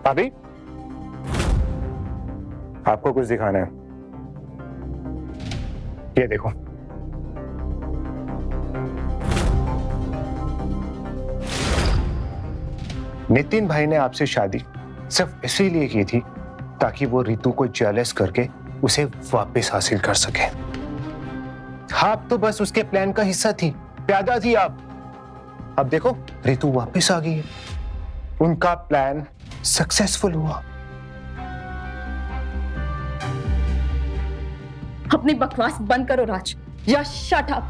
भाभी, आपको कुछ दिखाना है। ये देखो। नितिन भाई ने आपसे शादी सिर्फ इसीलिए की थी ताकि वो रितु को जेलस करके उसे वापस हासिल कर सके। आप तो बस उसके प्लान का हिस्सा थी, प्यादा थी आप। अब देखो, रितु वापस आ गई है। उनका प्लान सक्सेसफुल हुआ। अपनी बकवास बंद करो राज, या शट अप।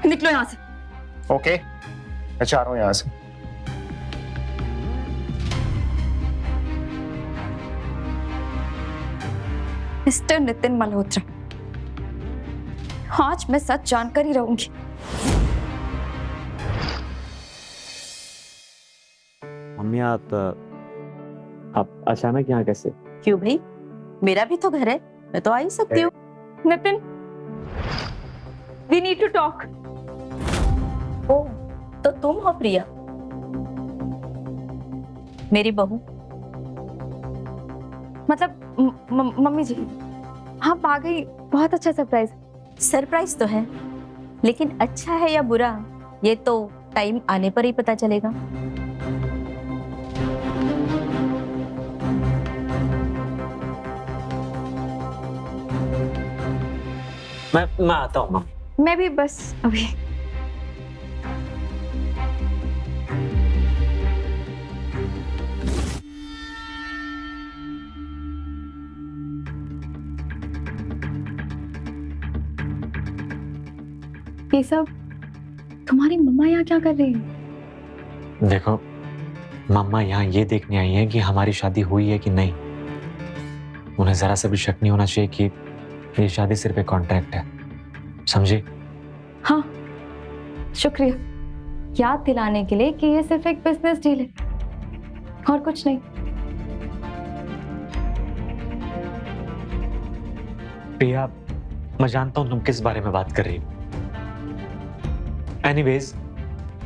निकलो यहां से। ओके, मैं चाह रहा हूं यहां से। मिस्टर नितिन मल्होत्रा, आज मैं सच जानकर ही रहूंगी। मम्मी आप अचानक यहाँ कैसे? क्यों भाई, मेरा भी तो घर है, मैं तो आ ही सकती हूँ। Nitin, we need to talk. Oh, तो तुम हो प्रिया, मेरी बहू। मतलब मम्मी जी, आप आ गई, बहुत अच्छा सरप्राइज। सरप्राइज तो है, लेकिन अच्छा है या बुरा ये तो टाइम आने पर ही पता चलेगा। मैं आता हूँ माँ। मैं भी बस अभी। ये सब तुम्हारी मम्मा यहाँ क्या कर रही है? देखो, मम्मा यहाँ ये देखने आई हैं कि हमारी शादी हुई है कि नहीं। उन्हें जरा सा भी शक नहीं होना चाहिए कि ये शादी सिर्फ एक कॉन्ट्रैक्ट है, समझे? हाँ, शुक्रिया याद दिलाने के लिए कि ये सिर्फ एक बिजनेस डील है और कुछ नहीं। प्रिया, मैं जानता हूँ तुम किस बारे में बात कर रही हो। एनीवेज,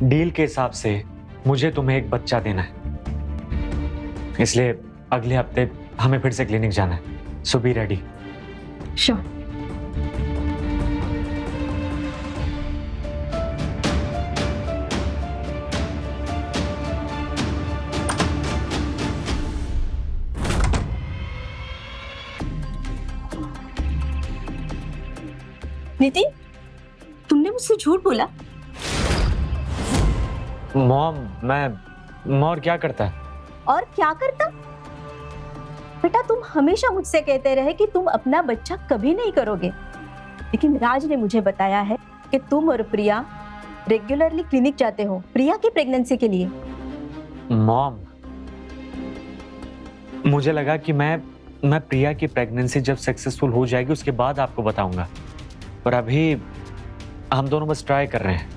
डील के हिसाब से मुझे तुम्हें एक बच्चा देना है, इसलिए अगले हफ्ते हमें फिर से क्लिनिक जाना है। सो बी रेडी। श्योर। नितिन, तुमने मुझसे झूठ बोला? मॉम, मैं और क्या करता है? और क्या करता? बेटा, तुम हमेशा मुझसे कहते रहे कि तुम अपना बच्चा कभी नहीं करोगे, लेकिन राज ने मुझे बताया है कि तुम और प्रिया रेगुलरली क्लिनिक जाते हो प्रिया की प्रेगनेंसी के लिए। मॉम, मुझे लगा कि मैं प्रिया की प्रेगनेंसी जब सक्सेसफुल हो जाएगी उसके बाद आपको बताऊंगा, पर अभी हम दोनों बस ट्राई कर रहे हैं।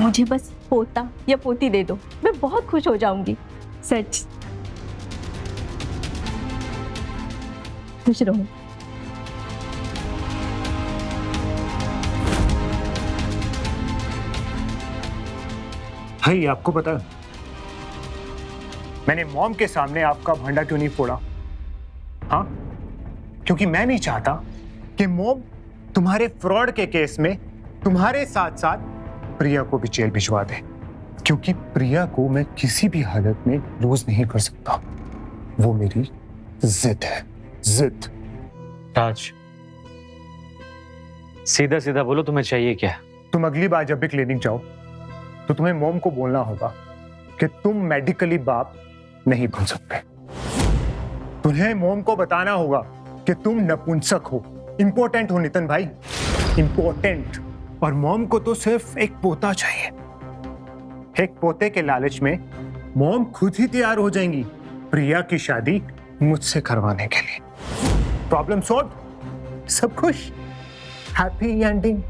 मुझे बस पोता या पोती दे दो, मैं बहुत खुश हो जाऊंगी। सच। खुश रहो। भाई, आपको पता है मैंने मॉम के सामने आपका भंडा क्यों नहीं फोड़ा? हाँ, क्योंकि मैं नहीं चाहता कि मॉम तुम्हारे फ्रॉड के केस में तुम्हारे साथ साथ प्रिया को भी जेल भिजवा दे, क्योंकि प्रिया को मैं किसी भी हालत में लूज नहीं कर सकता। वो मेरी जिद है, जिद। राज, सीधा सीधा बोलो, तुम्हें चाहिए क्या? तुम अगली बार जब भी क्लिनिक जाओ तो तुम्हें मॉम को बोलना होगा कि तुम मेडिकली बाप नहीं बन सकते। तुम्हें मॉम को बताना होगा कि तुम नपुंसक हो, इंपॉर्टेंट हो नितिन भाई, इंपॉर्टेंट। और मॉम को तो सिर्फ एक पोता चाहिए। एक पोते के लालच में मॉम खुद ही तैयार हो जाएंगी प्रिया की शादी मुझसे करवाने के लिए। प्रॉब्लम सॉल्व, सब खुश, हैप्पी एंडिंग।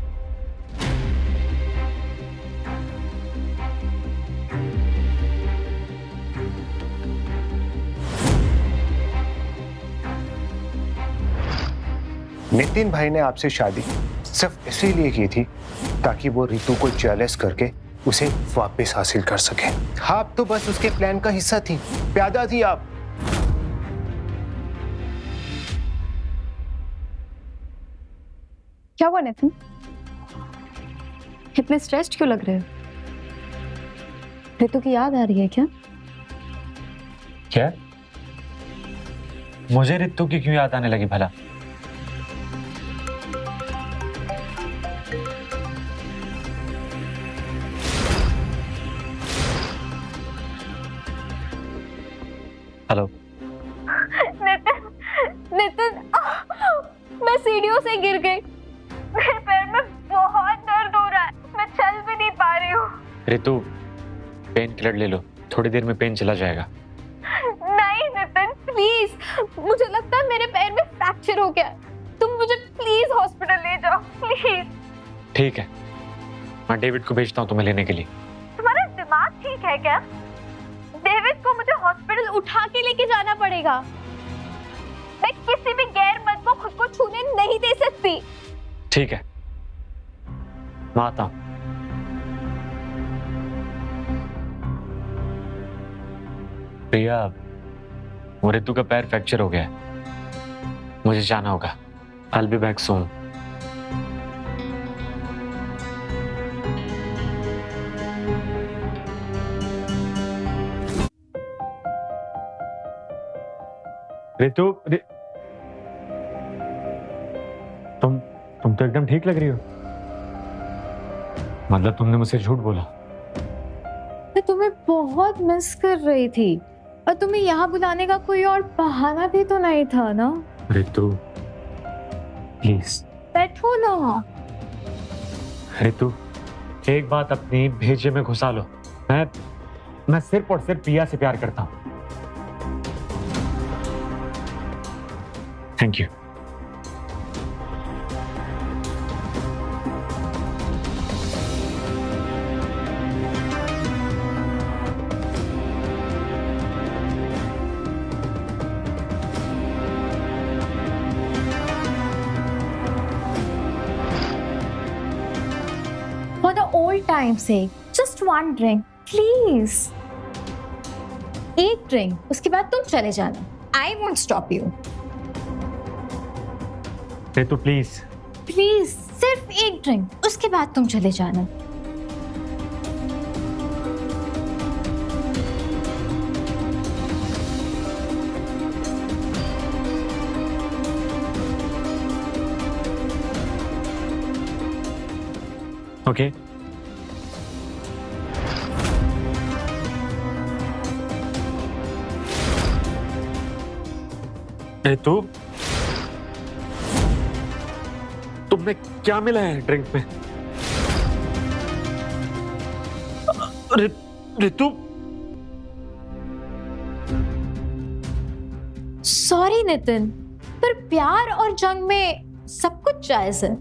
नितिन भाई ने आपसे शादी सिर्फ इसीलिए की थी ताकि वो रितु को जेलस करके उसे वापस हासिल कर सके। आप तो बस उसके प्लान का हिस्सा थी, प्यादा थी आप। क्या हुआ नितिन? इतने स्ट्रेस्ड क्यों लग रहे हो? ऋतु की याद आ रही है क्या? क्या? मुझे रितु की क्यों याद आने लगी भला? हेलो नितिन, नितिन, मैं सीढ़ियों से गिर गई। मेरे पैर में बहुत दर्द हो रहा है, मैं चल भी नहीं पा रही हूँ। रितु, पेन किलर ले लो, थोड़ी देर में पेन चला जाएगा। नहीं नितिन, प्लीज, मुझे लगता है मेरे पैर में फ्रैक्चर हो गया है। तुम मुझे प्लीज हॉस्पिटल ले जाओ, प्लीज। ठीक है, मैं डेविड को भेजता हूँ तुम्हें लेने के लिए। तुम्हारा दिमाग ठीक है क्या? डेविड को मुझे हॉस्पिटल उठा के लेके जाना पड़ेगा। मैं किसी भी गैर मर्द को खुद को छूने नहीं दे सकती। ठीक है, मैं आता हूँ। प्रिया, वो रितु का पैर फ्रैक्चर हो गया है, मुझे जाना होगा। I'll be back soon. Ritu, तुम तो एकदम ठीक लग रही हो। मतलब तुमने मुझसे झूठ बोला? मैं तुम्हें बहुत मिस कर रही थी और तुम्हें यहाँ बुलाने का कोई और बहाना भी तो नहीं था ना। रितु प्लीज बैठो ना। रितु, एक बात अपनी भेजे में घुसा लो। मैं सिर्फ और सिर्फ प्रिया से प्यार करता हूं। Thank you. For the old time's sake, just one drink, please. एक ड्रिंक, उसके बाद तुम चले जाना। I won't stop you. Ritu please. Please, सिर्फ एक ड्रिंक, उसके बाद तुम चले जाना। ओके। रितु, तुमने क्या मिला है ड्रिंक में? रितु, सॉरी नितिन, पर प्यार और जंग में सब कुछ जायज है।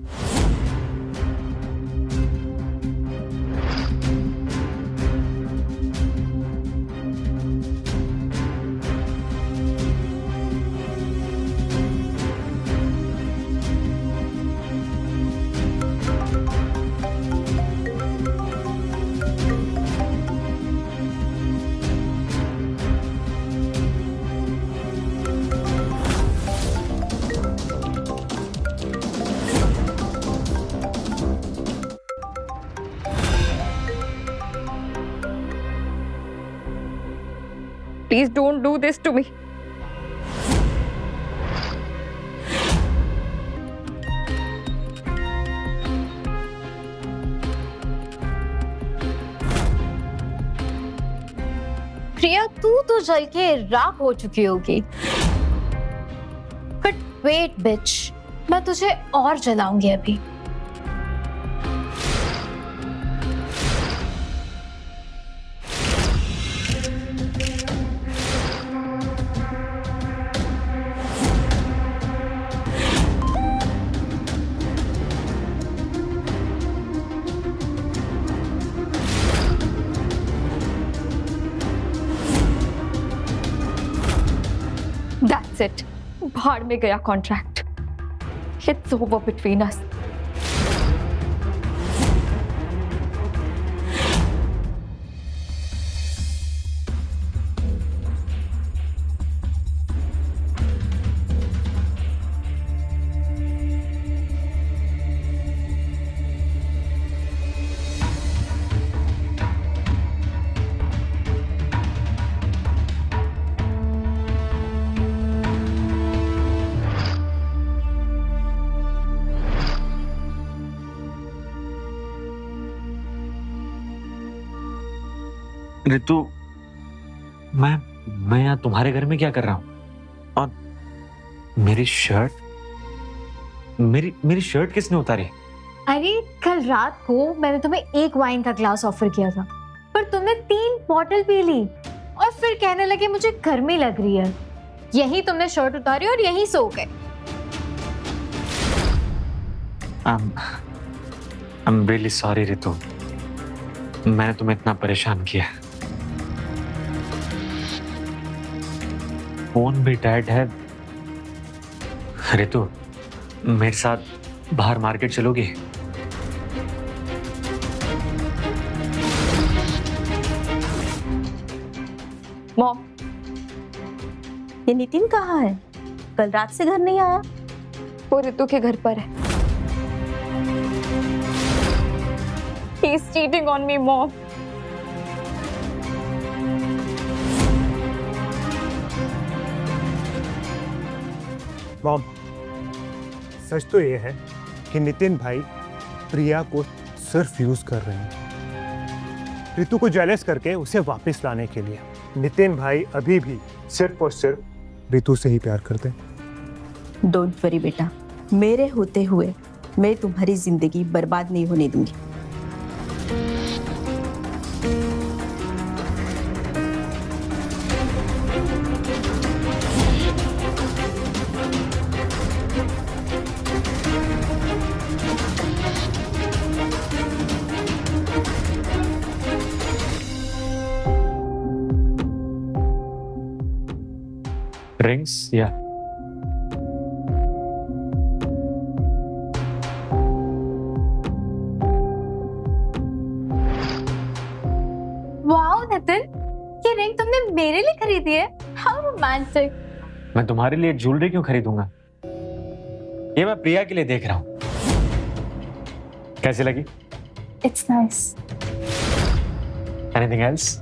Please don't do this to me. प्रिया, तू तो जल के राख हो चुकी होगी। But wait, bitch, मैं तुझे और जलाऊंगी अभी। That's it. भाड़ में गया contract. It's over between us. ऋतु, मैं यहाँ तुम्हारे घर में क्या कर रहा हूँ? और मेरी शर्ट, मेरी शर्ट किसने उतारी? अरे कल रात को मैंने तुम्हें एक वाइन का ग्लास ऑफर किया था, पर तुमने 3 बॉटल पी ली और फिर कहने लगे मुझे गर्मी लग रही है। यही तुमने शर्ट उतारी और यही सो गए। I'm really sorry ऋतु, मैंने तुम्हें इतना परेशान किया। फोन भी डेड है। ऋतु, मेरे साथ बाहर मार्केट चलोगी? मॉम, ये नितिन कहाँ है? कल रात से घर नहीं आया। वो ऋतु के घर पर है। He is cheating on me, mom. Mom, सच तो ये है कि नितिन भाई प्रिया को सिर्फ यूज कर रहे हैं ऋतु को जेलस करके उसे वापस लाने के लिए। नितिन भाई अभी भी सिर्फ और सिर्फ ऋतु से ही प्यार करते हैं। डोंट वरी बेटा, मेरे होते हुए मैं तुम्हारी जिंदगी बर्बाद नहीं होने दूंगी। ड्रिंक्स या वाओ नितिन, ये रिंग तुमने मेरे लिए खरीदी है? How romantic. मैं तुम्हारे लिए ज्वेलरी क्यों खरीदूंगा? ये मैं प्रिया के लिए देख रहा हूं। कैसी लगी? It's nice. Anything else?